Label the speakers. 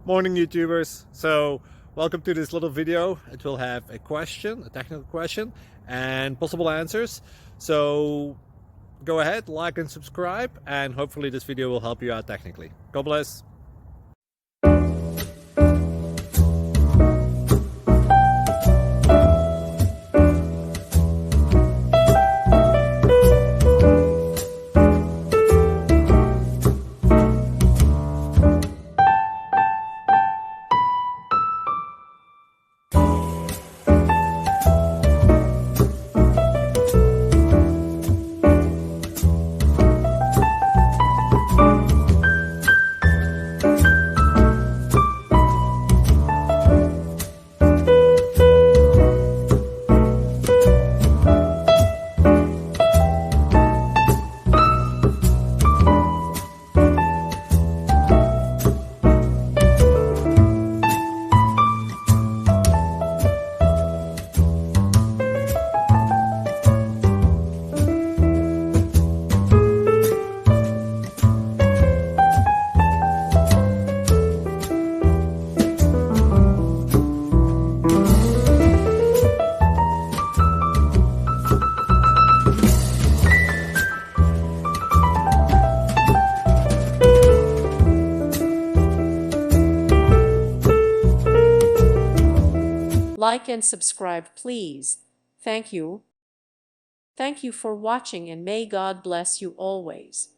Speaker 1: Morning YouTubers. So welcome to this little video. It will have a question, a technical question, and possible answers. So go ahead, like and subscribe, and hopefully this video will help you out technically. God bless.
Speaker 2: Like and subscribe, please. Thank you. Thank you for watching, and may God bless you always.